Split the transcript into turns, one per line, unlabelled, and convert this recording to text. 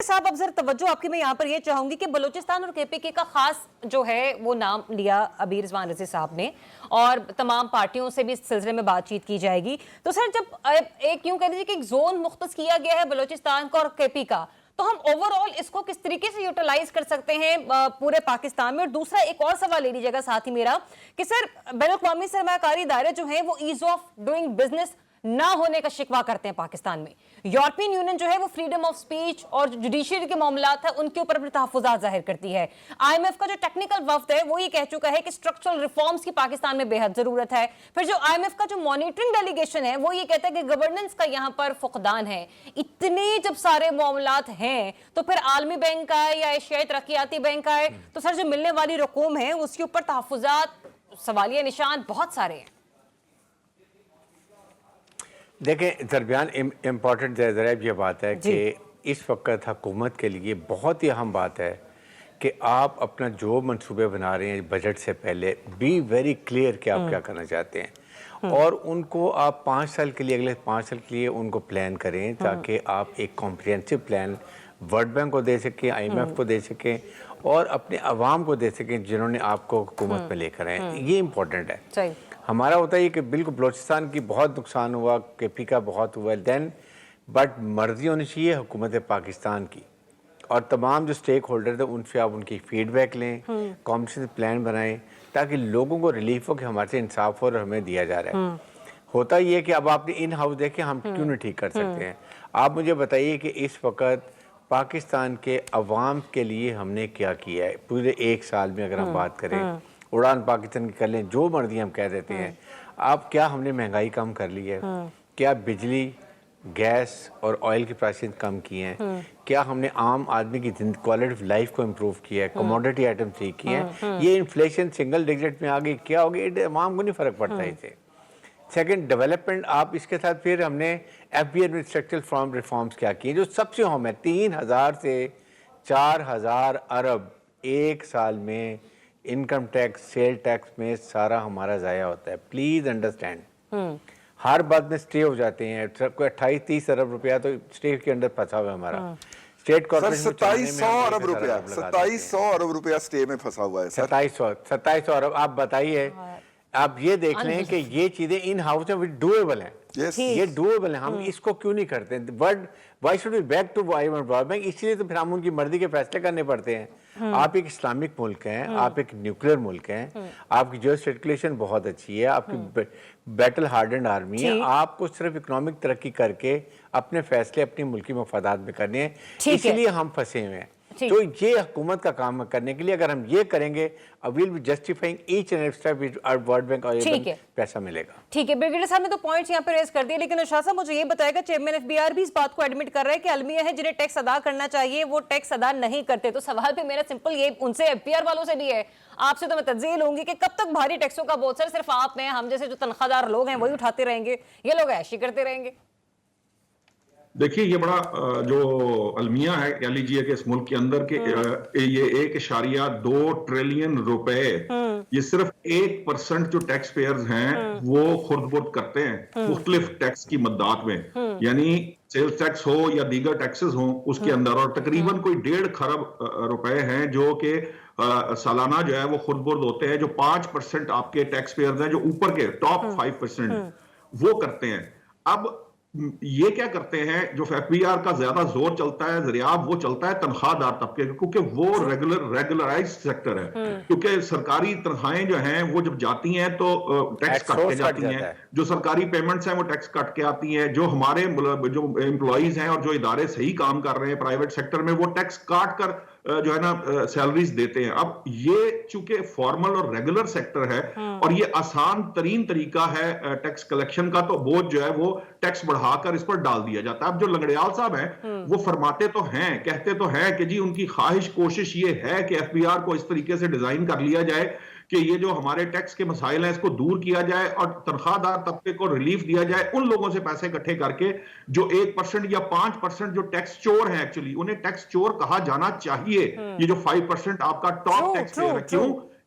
صاحب اب ذرا توجہ آپ کی میں یہاں پر یہ چاہوں گی کہ بلوچستان اور کے پی کے کا خاص جو ہے وہ نام لیا ابھی رضوان رضی صاحب نے، اور تمام پارٹیوں سے بھی اس سلسلے میں بات چیت کی جائے گی. تو سر جب ایک یوں کہہ دیجیے کہ ایک زون مختص کیا گیا ہے بلوچستان کا اور کے پی کا، تو ہم اوور آل اس کو کس طریقے سے یوٹیلائز کر سکتے ہیں پورے پاکستان میں؟ اور دوسرا ایک اور سوال لے لیجیے گا ساتھ ہی میرا کہ سر بین الاقوامی سرمایہ کاری ادارے جو ہیں وہ ایز آف ڈوئنگ بزنس نہ ہونے کا شکوہ کرتے ہیں پاکستان میں. یورپین یونین جو ہے وہ فریڈم آف سپیچ اور جوڈیشری کے معاملات ہیں ان کے اوپر اپنے تحفظات ظاہر کرتی ہے. آئی ایم ایف کا جو ٹیکنیکل وفد ہے وہ یہ کہہ چکا ہے کہ اسٹرکچرل ریفارمز کی پاکستان میں بے حد ضرورت ہے. پھر جو آئی ایم ایف کا جو مانیٹرنگ ڈیلیگیشن ہے وہ یہ کہتا ہے کہ گورننس کا یہاں پر فقدان ہے. اتنے جب سارے معاملات ہیں تو پھر عالمی بینک آئے یا ایشیائی ترقیاتی بینک آئے تو سر جو ملنے والی رقوم ہے اس کے اوپر تحفظات سوالیہ نشان بہت سارے ہیں.
دیکھیں درمیان امپورٹنٹ ذرا یہ بات ہے کہ اس وقت حکومت کے لیے بہت ہی اہم بات ہے کہ آپ اپنا جو منصوبے بنا رہے ہیں بجٹ سے پہلے بی ویری کلیئر کہ آپ کیا کرنا چاہتے ہیں، اور ان کو آپ 5 سال کے لیے اگلے 5 سال کے لیے ان کو پلان کریں تاکہ آپ ایک کمپریہنسو پلان ورلڈ بینک کو دے سکیں، آئی ایم ایف کو دے سکیں اور اپنے عوام کو دے سکیں جنہوں نے آپ کو حکومت میں لے کر آئے. یہ امپورٹنٹ ہے. ہمارا ہوتا ہے کہ بالکل بلوچستان کی بہت نقصان ہوا، کے پی کا بہت ہوا دین، بٹ مرضی ہونی چاہیے حکومت پاکستان کی اور تمام جو سٹیک ہولڈر ہیں ان سے آپ ان کی فیڈ بیک لیں، کمپنسیشن پلان بنائیں تاکہ لوگوں کو ریلیف ہو کہ ہمارے سے انصاف ہو اور ہمیں دیا جا رہا ہے. ہوتا یہ ہے کہ اب آپ نے ان ہاؤس دیکھیں ہم کیوں نہیں ٹھیک کر سکتے ہیں. آپ مجھے بتائیے کہ اس وقت پاکستان کے عوام کے لیے ہم نے کیا کیا ہے پورے 1 سال میں؟ اگر ہم بات کریں اڑان پاکستان کی کر لیں، جو مرضی ہم کہہ دیتے ہیں، آپ کیا ہم نے مہنگائی کم کر لی ہے؟ کیا بجلی، گیس اور آئل کی پرائسز کم کی ہیں؟ کیا ہم نے عام آدمی کی کوالٹی آف لائف کو امپروو کیا ہے؟ کموڈٹی آئٹم ٹھیک کی ہیں؟ یہ انفلیشن سنگل ڈیجٹ میں آگئی کیا ہوگی؟ عوام کو نہیں فرق پڑتا ہے اسے. سیکنڈ ڈیولپمنٹ، آپ اس کے ساتھ پھر ہم نے ایف بی آئی میں اسٹرکچرل ریفارمز کیا کیے جو سب سے اہم ہے. 3000 سے 4000 ارب 1 سال میں انکم ٹیکس، سیل ٹیکس میں سارا ہمارا ضائع ہوتا ہے. Please understand. ہر بات میں سٹے ہو جاتے ہیں. کوئی 28-30 ارب روپیہ تو سٹے کے اندر پھنسا ہوا ہے ہمارا. اسٹیٹ کارپوریشن
2700 ارب روپیہ سٹے میں پھنسا ہوا ہے.
2700 ارب. آپ بتائیے، آپ یہ دیکھ لیں کہ یہ چیزیں ان ہاؤس میں ڈویبل ہیں. یہ ڈویبل ہیں. ہم اس کو کیوں نہیں کرتے؟ Why should we back to I M F World Bank? اس لیے تو پھر ہم ان کی مرضی کے فیصلے کرنے پڑتے ہیں. آپ ایک اسلامک ملک ہیں، آپ ایک نیوکلیر ملک ہیں، آپ کی جو سرکولیشن بہت اچھی ہے، آپ کی بیٹل ہارڈنڈ آرمی ہے. آپ کو صرف اکنامک ترقی کر کے اپنے فیصلے اپنی ملکی مفادات میں کرنے ہیں. اس لیے ہم پھنسے ہوئے ہیں. تو یہ حکومت کا کام کرنے کے لیے اگر ہم یہ کریں گے we'll be justifying each and every step which our World Bank اور پیسہ ملے گا.
ٹھیک ہے. بریگیڈیئر صاحب نے تو پوائنٹس یہاں پہ ریز کر دیے، لیکن ارشاد صاحب مجھے یہ بتائے گا چیئرمین ایف بی آر بھی اس بات کو ایڈمٹ کر رہا ہے کہ المیہ ہے جنہیں ٹیکس ادا کرنا چاہیے وہ ٹیکس ادا نہیں کرتے. تو سوال پہ میرا سمپل یہ ان سے ایف بی آر والوں سے بھی ہے، آپ سے تو میں تنزیہ لوں گی کہ کب تک بھاری ٹیکسوں کا بوجھ سر صرف آپ ہیں، ہم جیسے جو تنخواہ دار لوگ ہیں وہی اٹھاتے رہیں گے، یہ لوگ عیشی کرتے رہیں گے؟
دیکھیے یہ بڑا جو المیہ ہے کہہ لیجیے کہ اس ملک کے اندر کہ یہ 1.2 ٹریلین روپے یہ صرف 1% جو ٹیکس پیئرز ہیں وہ خرد برد کرتے ہیں مختلف ٹیکس کی مدات میں، یعنی سیلز ٹیکس ہو یا دیگر ٹیکسز ہوں اس کے اندر، اور تقریباً کوئی 1.5 کھرب روپے ہیں جو کہ سالانہ جو ہے وہ خرد برد ہوتے ہیں. جو 5% آپ کے ٹیکس پیئرز ہیں جو اوپر کے ٹاپ 5% وہ کرتے ہیں. اب یہ کیا کرتے ہیں، جو ایف بی آر کا زیادہ زور چلتا ہے ذریعہ وہ چلتا ہے تنخواہ دار طبقے کا، کیونکہ وہ ریگولرائز سیکٹر ہے. کیونکہ سرکاری تنخواہیں جو ہیں وہ جب جاتی ہیں تو ٹیکس کٹ کے جاتی ہیں، جو سرکاری پیمنٹس ہیں وہ ٹیکس کٹ کے آتی ہیں. جو ہمارے جو امپلائیز ہیں اور جو ادارے صحیح کام کر رہے ہیں پرائیویٹ سیکٹر میں وہ ٹیکس کاٹ کر جو ہے نا سیلریز دیتے ہیں. اب یہ چونکہ فارمل اور ریگولر سیکٹر ہے اور یہ آسان ترین طریقہ ہے ٹیکس کلیکشن کا، تو بوجھ جو ہے وہ ٹیکس بڑھا کر اس پر ڈال دیا جاتا ہے. اب جو لنگڑیال صاحب ہیں وہ فرماتے تو ہیں، کہتے تو ہیں کہ جی ان کی خواہش کوشش یہ ہے کہ ایف بی آر کو اس طریقے سے ڈیزائن کر لیا جائے کہ یہ جو ہمارے ٹیکس کے مسائل ہیں اس کو دور کیا جائے اور تنخواہ دار طبقے کو ریلیف دیا جائے. ان لوگوں سے پیسے اکٹھے کر کے جو 1% یا 5% جو ٹیکس چور ہیں، ایکچولی انہیں ٹیکس چور کہا جانا چاہیے. یہ جو 5% آپ کا ٹاپ ٹیکس پیئر ہے، کیوں